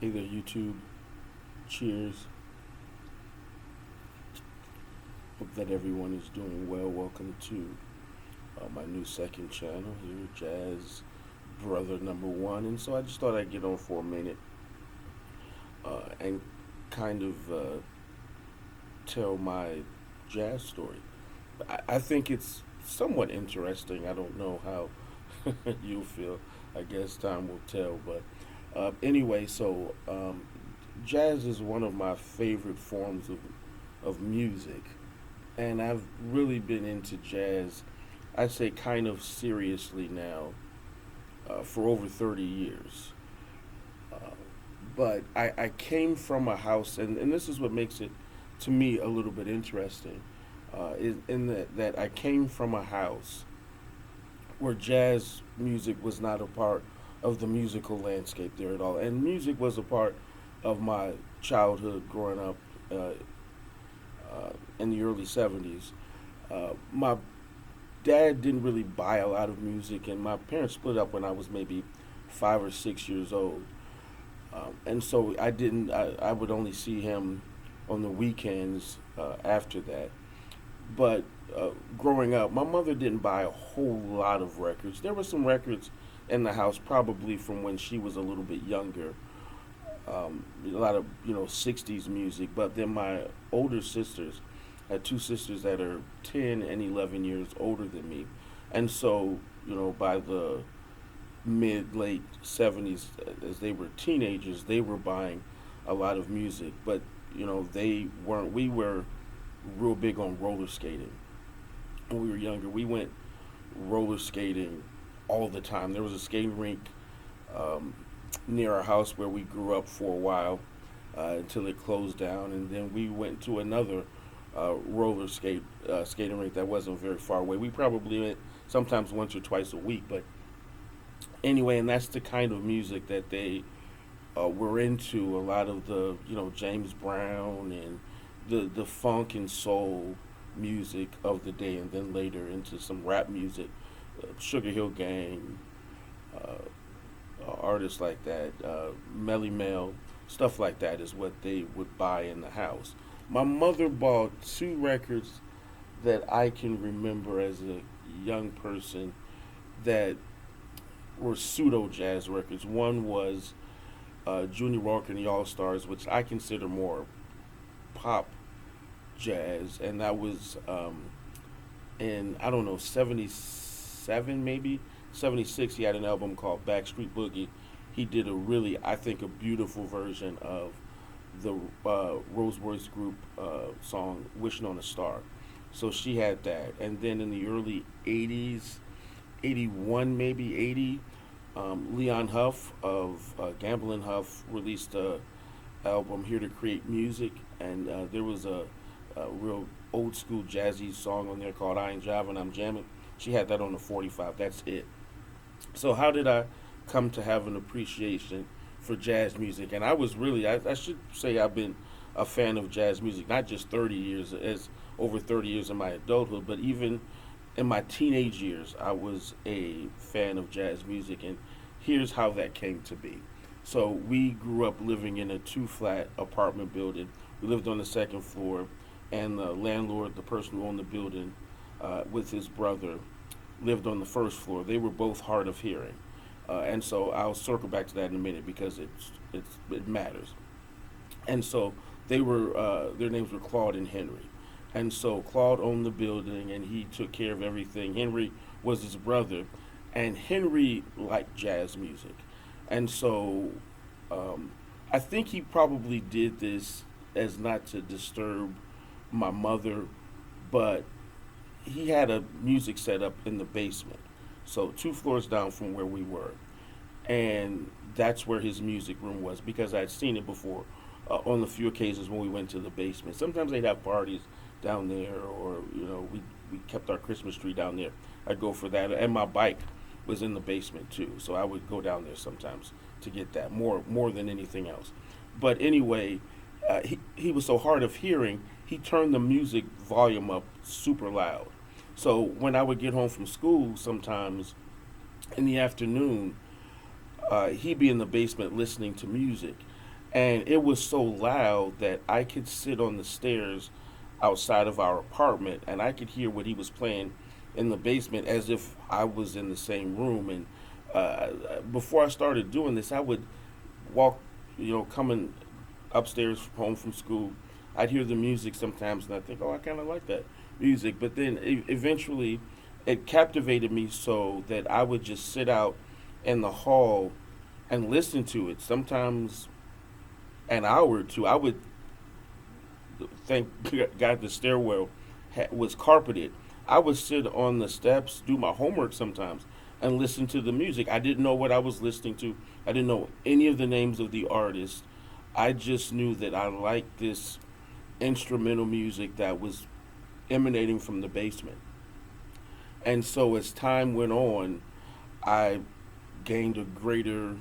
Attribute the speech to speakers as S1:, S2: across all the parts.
S1: Hey there, YouTube. Cheers. Hope that everyone is doing well. Welcome to my new second channel here, Jazz Brother Number One. And so I just thought I'd get on for a minute and kind of tell my jazz story. I think it's somewhat interesting. I don't know how you'll feel. I guess time will tell. But anyway, jazz is one of my favorite forms of music, and I've really been into jazz, I'd say kind of seriously now, for over 30 years. Uh, but I came from a house, and this is what makes it, to me, a little bit interesting, is in that I came from a house where jazz music was not a part of the musical landscape there at all. And music was a part of my childhood growing up in the early 70s. My dad didn't really buy a lot of music, and my parents split up when I was maybe 5 or 6 years old. And so I would only see him on the weekends after that. But growing up, my mother didn't buy a whole lot of records. There were some records in the house, probably from when she was a little bit younger. A lot of '60s music. But then my older sisters, I had two sisters that are 10 and 11 years older than me, and so by the mid late '70s, as they were teenagers, they were buying a lot of music. But they weren't. We were real big on roller skating when we were younger. We went roller skating all the time. There was a skating rink um, near our house where we grew up for a while until it closed down, and then we went to another skating rink that wasn't very far away. We probably went sometimes once or twice a week, but anyway, and that's the kind of music that they were into. A lot of the James Brown and the funk and soul music of the day, and then later into some rap music, Sugar Hill Gang, artists like that, Melly Mel, stuff like that is what they would buy in the house. My mother bought two records that I can remember as a young person that were pseudo jazz records. One was Junior Walker and the All Stars, which I consider more pop jazz, and that was in, I don't know, '77 maybe '76. He had an album called Backstreet Boogie. He did a really, I think, a beautiful version of the Rose Royce Group song "Wishing on a Star." So she had that, and then in the early '80s, '81 maybe '80, Leon Huff of Gamble and Huff released a album "Here to Create Music," and there was a real old school jazzy song on there called "I Ain't Jiving, I'm Jamming." She had that on the 45. That's it. So how did I come to have an appreciation for jazz music? And I was really, I should say, I've been a fan of jazz music not just 30 years, as over 30 years in my adulthood, but even in my teenage years, I was a fan of jazz music. And here's how that came to be. So we grew up living in a two-flat apartment building. We lived on the second floor, and the landlord, the person who owned the building, with his brother, lived on the first floor. They were both hard of hearing, and so I'll circle back to that in a minute because it matters. And so they were their names were Claude and Henry, and so Claude owned the building and he took care of everything. Henry was his brother, and Henry liked jazz music, and so I think he probably did this as not to disturb my mother, but he had a music set up in the basement, so two floors down from where we were, and that's where his music room was because I'd seen it before on the few occasions when we went to the basement. Sometimes they'd have parties down there, or we kept our Christmas tree down there. I'd go for that, and my bike was in the basement too, so I would go down there sometimes to get that more than anything else. But anyway, he was so hard of hearing, he turned the music volume up super loud. So when I would get home from school sometimes in the afternoon, he'd be in the basement listening to music. and it was so loud that I could sit on the stairs outside of our apartment and I could hear what he was playing in the basement as if I was in the same room. And before I started doing this, I would walk, coming upstairs home from school. I'd hear the music sometimes and I think, oh, I kind of like that music. But then eventually it captivated me so that I would just sit out in the hall and listen to it. Sometimes an hour or two. I would thank God the stairwell was carpeted. I would sit on the steps, do my homework sometimes, and listen to the music. I didn't know what I was listening to. I didn't know any of the names of the artists. I just knew that I liked this instrumental music that was emanating from the basement. And so as time went on, I gained a greater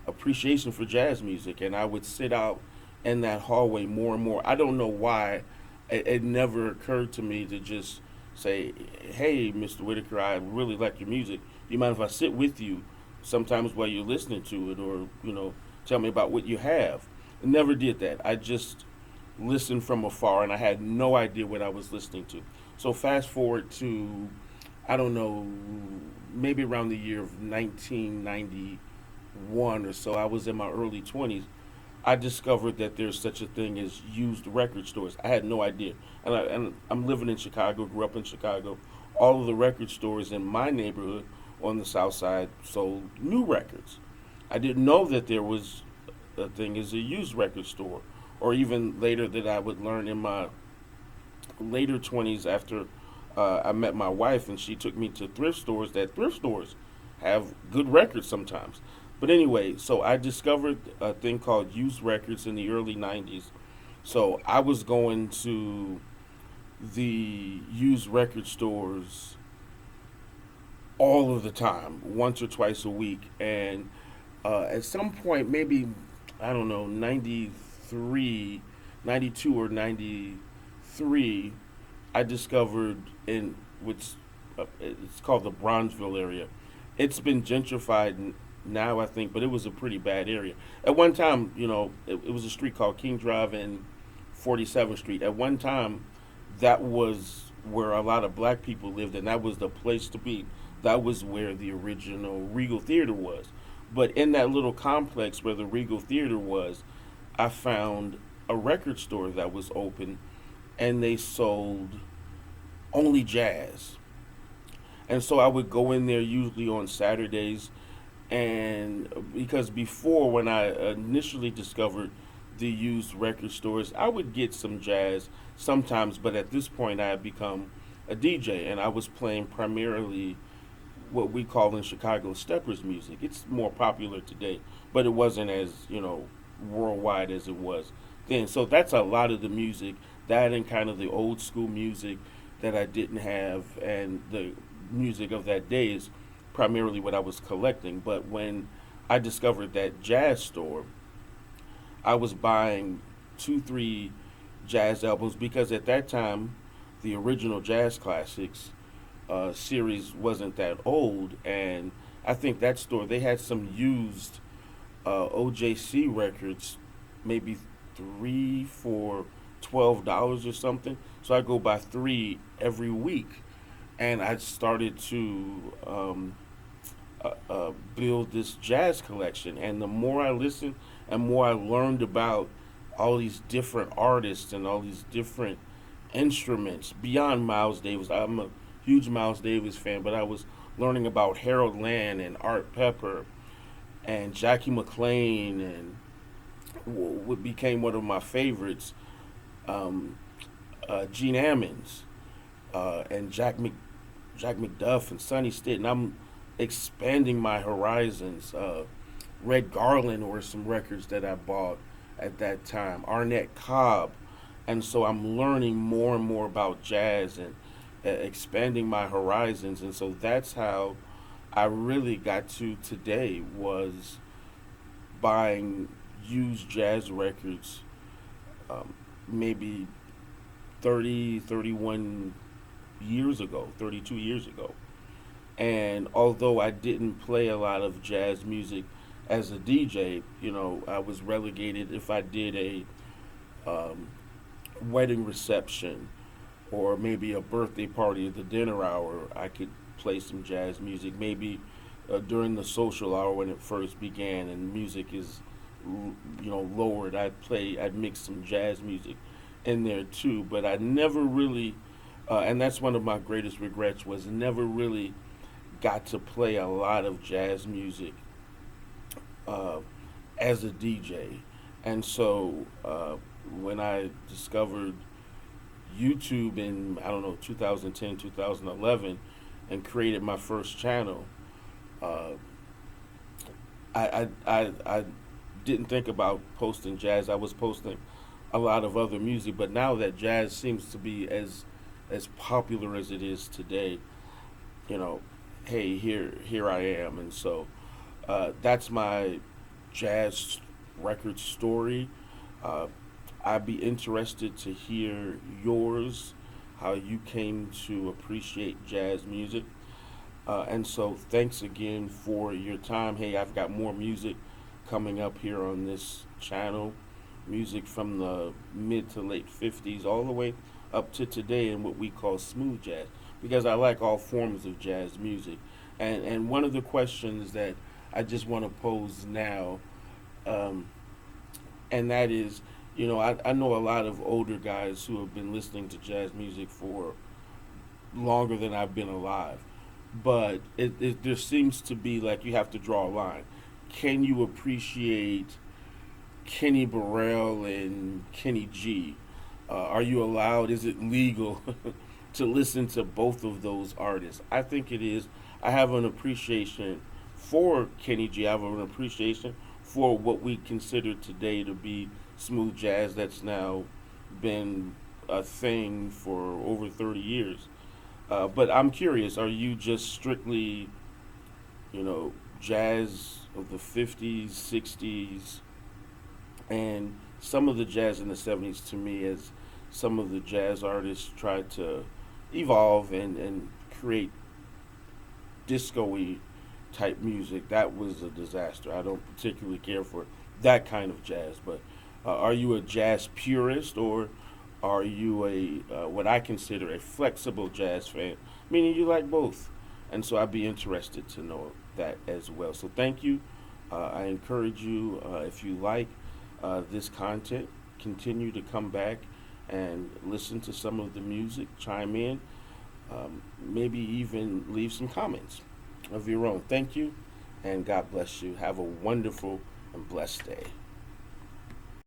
S1: appreciation for jazz music, and I would sit out in that hallway more and more. I don't know why. It never occurred to me to just say, "Hey, Mr. Whitaker, I really like your music. Do you mind if I sit with you sometimes while you're listening to it, or tell me about what you have?" I never did that. I just listened from afar, and I had no idea what I was listening to. So fast forward to, I don't know, maybe around the year of 1991 or so. I was in my early 20s. I discovered that there's such a thing as used record stores. I had no idea. And I'm living in Chicago, grew up in Chicago. All of the record stores in my neighborhood on the south side sold new records. I didn't know that there was a thing as a used record store. Or even later, that I would learn in my later 20s, after I met my wife and she took me to thrift stores, that thrift stores have good records sometimes. But anyway, so I discovered a thing called used records in the early 90s. So I was going to the used record stores all of the time, once or twice a week. And at some point, maybe, I don't know, 93, 92 or 93, I discovered in which it's called the Bronzeville area. It's been gentrified now, I think, but it was a pretty bad area. At one time, it was a street called King Drive and 47th Street. At one time, that was where a lot of black people lived, and that was the place to be. That was where the original Regal Theater was. But in that little complex where the Regal Theater was, I found a record store that was open, and they sold only jazz. And so I would go in there usually on Saturdays, and because before, when I initially discovered the used record stores, I would get some jazz sometimes, but at this point I had become a DJ, and I was playing primarily what we call in Chicago steppers music. It's more popular today, but it wasn't as, worldwide as it was then. So that's a lot of the music, that and kind of the old school music that I didn't have, and the music of that day is primarily what I was collecting. But when I discovered that jazz store, I was buying 2, 3 jazz albums, because at that time, the original Jazz Classics series wasn't that old, and I think that store, they had some used OJC records, maybe 3 for $12 or something. So I go buy 3 every week, and I started to build this jazz collection. And the more I listened and more I learned about all these different artists and all these different instruments beyond Miles Davis. I'm a huge Miles Davis fan, but I was learning about Harold Land and Art Pepper and Jackie McLean, and what became one of my favorites, um, Gene Ammons, and Jack McDuff and Sonny Stitt. I'm expanding my horizons. Red Garland were some records that I bought at that time. Arnett Cobb, and so I'm learning more and more about jazz and expanding my horizons. And so that's how I really got to today, was buying used jazz records, maybe 30, 31 years ago, 32 years ago. And although I didn't play a lot of jazz music as a DJ, I was relegated if I did a um, wedding reception or maybe a birthday party at the dinner hour. I could play some jazz music. Maybe during the social hour when it first began and music is lowered, I'd mix some jazz music in there too. But I never really, and that's one of my greatest regrets, was never really got to play a lot of jazz music uh, as a DJ. And so when I discovered YouTube in, I don't know, 2010, 2011, and created my first channel, uh, I didn't think about posting jazz. I was posting a lot of other music, but now that jazz seems to be as popular as it is today, you know, hey, here I am. And so that's my jazz record story. Uh, I'd be interested to hear yours, how you came to appreciate jazz music. And so thanks again for your time. Hey, I've got more music coming up here on this channel. Music from the mid to late 50s all the way up to today in what we call smooth jazz, because I like all forms of jazz music. And one of the questions that I just want to pose now, um, and that is, I know a lot of older guys who have been listening to jazz music for longer than I've been alive. But there seems to be like you have to draw a line. Can you appreciate Kenny Burrell and Kenny G? Are you allowed? Is it legal to listen to both of those artists? I think it is. I have an appreciation for Kenny G. I have an appreciation for what we consider today to be smooth jazz that's now been a thing for over 30 years. But I'm curious, are you just strictly, jazz of the 50s, 60s, and some of the jazz in the 70s to me, as some of the jazz artists tried to evolve and create disco-y type music, that was a disaster. I don't particularly care for that kind of jazz, but are you a jazz purist, or are you a what I consider a flexible jazz fan, meaning you like both? And so I'd be interested to know that as well. So thank you. I encourage you, if you like this content, continue to come back and listen to some of the music, chime in, maybe even leave some comments of your own. Thank you, and God bless you. Have a wonderful and blessed day.